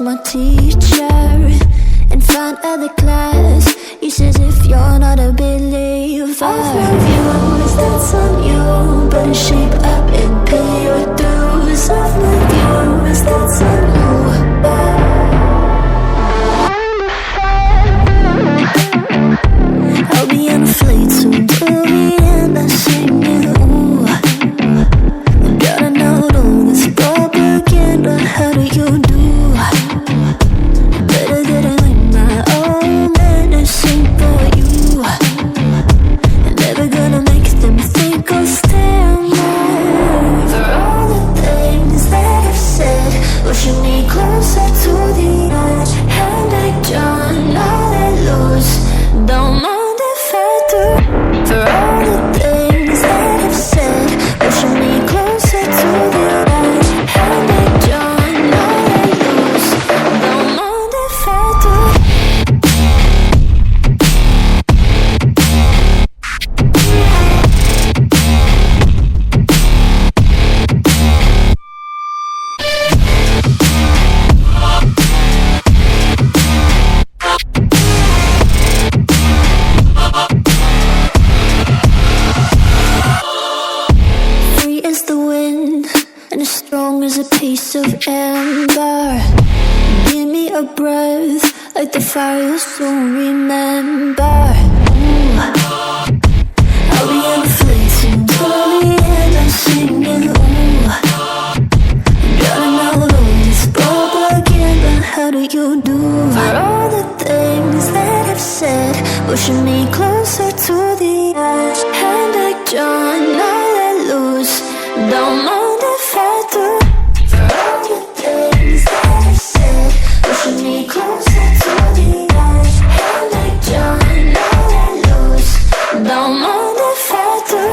my teacher and find other class. He says if you're not a believer, I've views, that's on you. Better shape up and pay your dues. I've my views, that's on you. I'll be on a flight soon to Vienna singing, ooh. Gotta know all this propaganda, how do you do? Better get it like my own medicine for you. I'm never gonna make them think I'll stand more. For all the things that I've said, pushing me closer to the edge. And I don't know that lose, don't mind if I do. For all the things that I've said, pushing me closer to the edge. And I don't know that lose, don't mind if I do. Free as the wind and as strong as a piece of amber. Give me a breath like the fire you'll soon remember. Ooh. I'll be on a flight soon to Vienna singing, ooh. Gotta know all this propaganda, how do you do? For all the things that I've said, pushing me closer to the edge. And I don't know that lose, don't mind if I do. For all the things that I've said, pushing me closer to the edge. And I don't know that lose, don't mind if I do.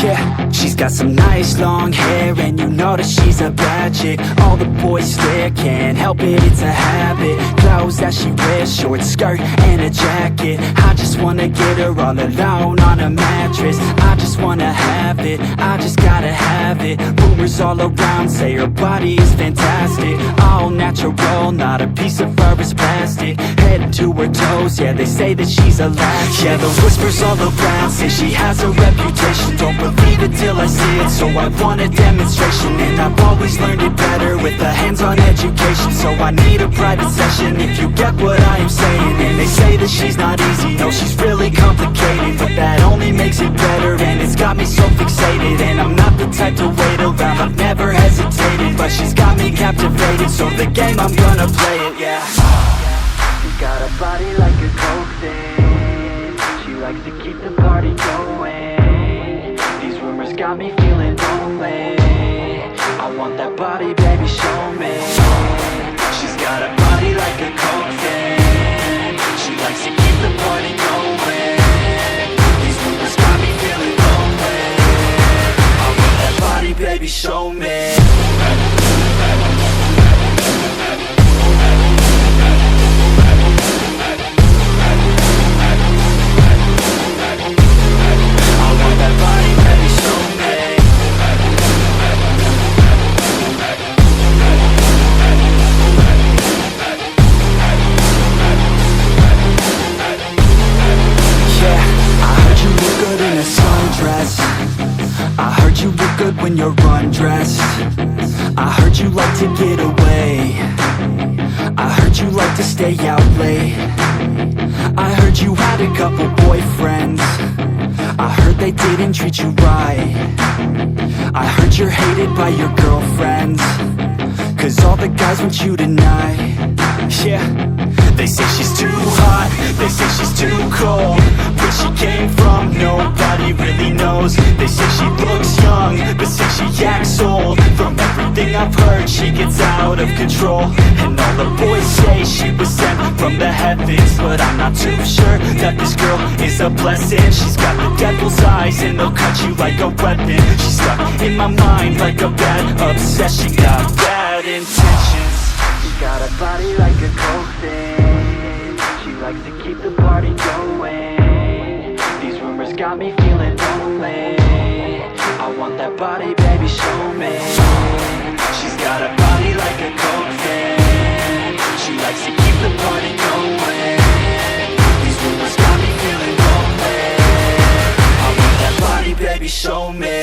Yeah, she's got some nice long hair, and you know that she's a bad chick. All the boys stare, can't help it, it's a habit. Clothes that she wears, short skirt and a jacket. I just wanna get her all alone on a mattress. I just wanna have it, I just gotta have it. Rumors all around say her body is fantastic. All natural, not a piece of fur is plastic. Head to her toes, yeah, they say that she's a latch. Yeah, the whispers all around say she has a reputation. Don't believe it till I see it, so I want a demonstration. And I've always learned it better with a hands-on education. So I need a private session if you get what I am saying. And they say that she's not easy, no, she's really complicated. But that only makes it better, and it's got me so fixated. And I'm not the type to wait around, I've never hesitated. But she's got me captivated, so the game, I'm gonna play it, yeah. She's got a body like a coke thing. She likes to keep the party going. These rumors got me feeling lonely. I want that body, baby, show me. She's got a body like a coke thing. She likes to keep the party going. These rumors got me feeling lonely. I want that body, baby, show me. to get away. I heard you like to stay out late. I heard you had a couple boyfriends. I heard they didn't treat you right. I heard you're hated by your girlfriends, 'cause all the guys want you tonight. Yeah, they say she's too hot, they say she's too cold. Where she came from, nobody really knows. They say she looks young, but say she acts old. From everything I've heard, she gets out of control. And all the boys say she was sent from the heavens, but I'm not too sure that this girl is a blessing. She's got the devil's eyes and they'll cut you like a weapon. She's stuck in my mind like a bad obsession. Got bad intentions. She's got a body like a coffin. She likes to keep the party going. These rumors got me feeling lonely. I want that body, baby, show me. She's got a body like a coffin. She likes to keep the party going. These rumors got me feeling lonely. I want that body, baby, show me.